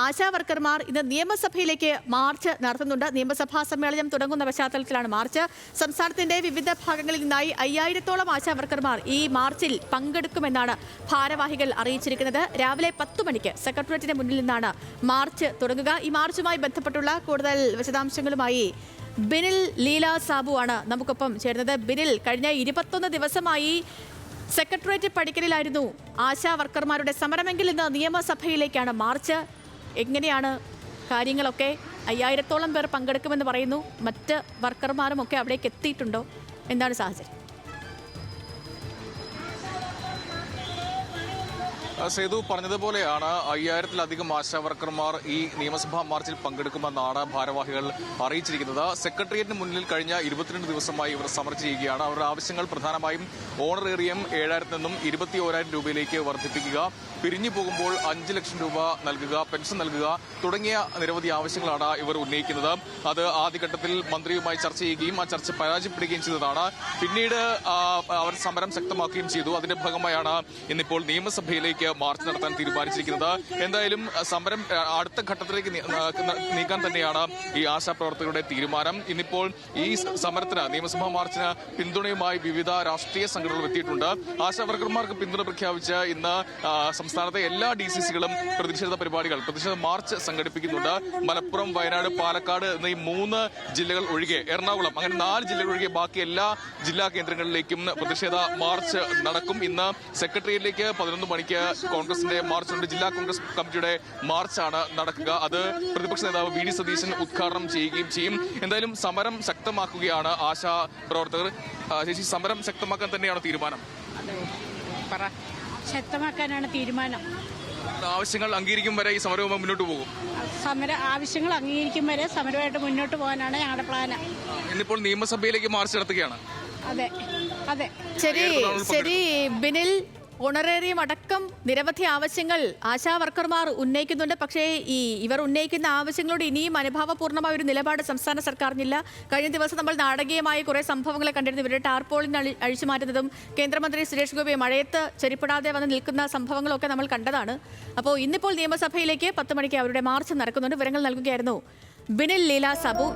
ആശാ വർക്കർമാർ ഇന്ന് നിയമസഭയിലേക്ക് മാർച്ച് നടത്തുന്നുണ്ട്. നിയമസഭാ സമ്മേളനം തുടങ്ങുന്ന പശ്ചാത്തലത്തിലാണ് മാർച്ച്. സംസ്ഥാനത്തിന്റെ വിവിധ ഭാഗങ്ങളിൽ നിന്നായി 5000-ഓളം ആശാ വർക്കർമാർ ഈ മാർച്ചിൽ പങ്കെടുക്കുമെന്നാണ് ഭാരവാഹികൾ അറിയിച്ചിരിക്കുന്നത്. രാവിലെ 10 മണിക്ക് സെക്രട്ടേറിയറ്റിന് മുന്നിൽ നിന്നാണ് മാർച്ച് തുടങ്ങുക. ഈ മാർച്ചുമായി ബന്ധപ്പെട്ടുള്ള കൂടുതൽ വിശദാംശങ്ങളുമായി ബിനിൽ ലീല സാബു ആണ് നമുക്കൊപ്പം ചേരുന്നത്. ബിനിൽ, കഴിഞ്ഞ 21 ദിവസമായി സെക്രട്ടേറിയറ്റ് പടിക്കലിലായിരുന്നു ആശാ വർക്കർമാരുടെ സമരമെങ്കിൽ ഇന്ന് നിയമസഭയിലേക്കാണ് മാർച്ച്. എങ്ങനെയാണ് കാര്യങ്ങളൊക്കെ? 5000-ഓളം പേർ പങ്കെടുക്കുമെന്ന് പറയുന്നു. മറ്റ് വർക്കർമാരും ഒക്കെ അവിടേക്ക് എത്തിയിട്ടുണ്ടോ? എന്താണ് സാഹചര്യം? സേതു പറഞ്ഞതുപോലെയാണ് 5000-ലധികം ആശാ വർക്കർമാർ ഈ നിയമസഭാ മാർച്ചിൽ പങ്കെടുക്കുമെന്നാണ് ഭാരവാഹികൾ അറിയിച്ചിരിക്കുന്നത്. സെക്രട്ടേറിയറ്റിന് മുന്നിൽ കഴിഞ്ഞ 22 ദിവസമായി ഇവർ സമരം ചെയ്യുകയാണ്. അവരുടെ ആവശ്യങ്ങൾ പ്രധാനമായും ഓണറേറിയം 7000 നിന്നും 21,000 രൂപയിലേക്ക് വർദ്ധിപ്പിക്കുക, പിരിഞ്ഞു പോകുമ്പോൾ 5 ലക്ഷം രൂപ നൽകുക, പെൻഷൻ നൽകുക തുടങ്ങിയ നിരവധി ആവശ്യങ്ങളാണ് ഇവർ ഉന്നയിക്കുന്നത്. അത് ആദ്യഘട്ടത്തിൽ മന്ത്രിയുമായി ചർച്ച ചെയ്യുകയും ആ ചർച്ച പരാജയപ്പെടുകയും ചെയ്തതാണ്. പിന്നീട് അവർ സമരം ശക്തമാക്കുകയും ചെയ്തു. അതിന്റെ ഭാഗമായാണ് ഇന്നിപ്പോൾ നിയമസഭയിലേക്ക് മാർച്ച് നടത്താൻ തീരുമാനിച്ചിരിക്കുന്നത്. എന്തായാലും സമരം അടുത്ത ഘട്ടത്തിലേക്ക് നീക്കാൻ തന്നെയാണ് ഈ ആശാപ്രവർത്തകരുടെ തീരുമാനം. ഇന്നിപ്പോൾ ഈ സമരത്തിന്, നിയമസഭാ മാർച്ചിന് പിന്തുണയുമായി വിവിധ രാഷ്ട്രീയ സംഘടനകൾ എത്തിയിട്ടുണ്ട്. ആശാ വർക്കർമാർക്ക് പിന്തുണ പ്രഖ്യാപിച്ച് ഇന്ന് സംസ്ഥാനത്തെ എല്ലാ DCCകളും പ്രതിഷേധ മാർച്ച് സംഘടിപ്പിക്കുന്നുണ്ട്. മലപ്പുറം, വയനാട്, പാലക്കാട് എന്നീ 3 ജില്ലകൾ ഒഴികെ, എറണാകുളം, അങ്ങനെ 4 ജില്ലകൾ ഒഴികെ ബാക്കി എല്ലാ ജില്ലാ കേന്ദ്രങ്ങളിലേക്കും പ്രതിഷേധ മാർച്ച് നടക്കും. ഇന്ന് സെക്രട്ടേറിയറ്റിലേക്ക് 11 മണിക്ക് കോൺഗ്രസിന്റെ മാർച്ചുണ്ട്. ജില്ലാ കോൺഗ്രസ് കമ്മിറ്റിയുടെ മാർച്ചാണ് നടക്കുക. അത് പ്രതിപക്ഷ നേതാവ് VD സതീശൻ ഉദ്ഘാടനം ചെയ്യുകയും ചെയ്യും. എന്തായാലും സമരം ശക്തമാക്കുകയാണ് ആശാ പ്രവർത്തകർ. ചേച്ചി, സമരം ശക്തമാക്കാൻ തന്നെയാണ് തീരുമാനം? ശക്തമാക്കാനാണ് തീരുമാനം. ആവശ്യങ്ങൾ അംഗീകരിക്കും വരെ ഈ സമരവുമായി മുന്നോട്ട് പോകും. ആവശ്യങ്ങൾ അംഗീകരിക്കും വരെ സമരമായിട്ട് മുന്നോട്ട് പോകാനാണ് ഞങ്ങളുടെ പ്ലാൻ. ഇന്നിപ്പോൾ നിയമസഭയിലേക്ക് മാർച്ച് നടത്തുകയാണ്. അതെ അതെ. ശരി ബിനിൽ, ഓണറേറിയം അടക്കം നിരവധി ആവശ്യങ്ങൾ ആശാ വർക്കർമാർ ഉന്നയിക്കുന്നുണ്ട്. പക്ഷേ ഇവർ ഉന്നയിക്കുന്ന ആവശ്യങ്ങളോട് ഇനിയും അനുഭാവപൂർണ്ണമായ ഒരു നിലപാട് സംസ്ഥാന സർക്കാരിനില്ല. കഴിഞ്ഞ ദിവസം നമ്മൾ നാടകീയമായ കുറേ സംഭവങ്ങളെ കണ്ടിരുന്നു. ഇവരുടെ ടാർപോളിന് അഴിച്ചു മാറ്റുന്നതും കേന്ദ്രമന്ത്രി സുരേഷ് ഗോപി മഴയത്ത് ചെരിപ്പെടാതെ വന്ന് നിൽക്കുന്ന സംഭവങ്ങളൊക്കെ നമ്മൾ കണ്ടതാണ്. അപ്പോൾ ഇന്നിപ്പോൾ നിയമസഭയിലേക്ക് 10 മണിക്ക് അവരുടെ മാർച്ച് നടക്കുന്നുണ്ട്. വിവരങ്ങൾ നൽകുകയായിരുന്നു ബിനിൽ ലീല സാബു.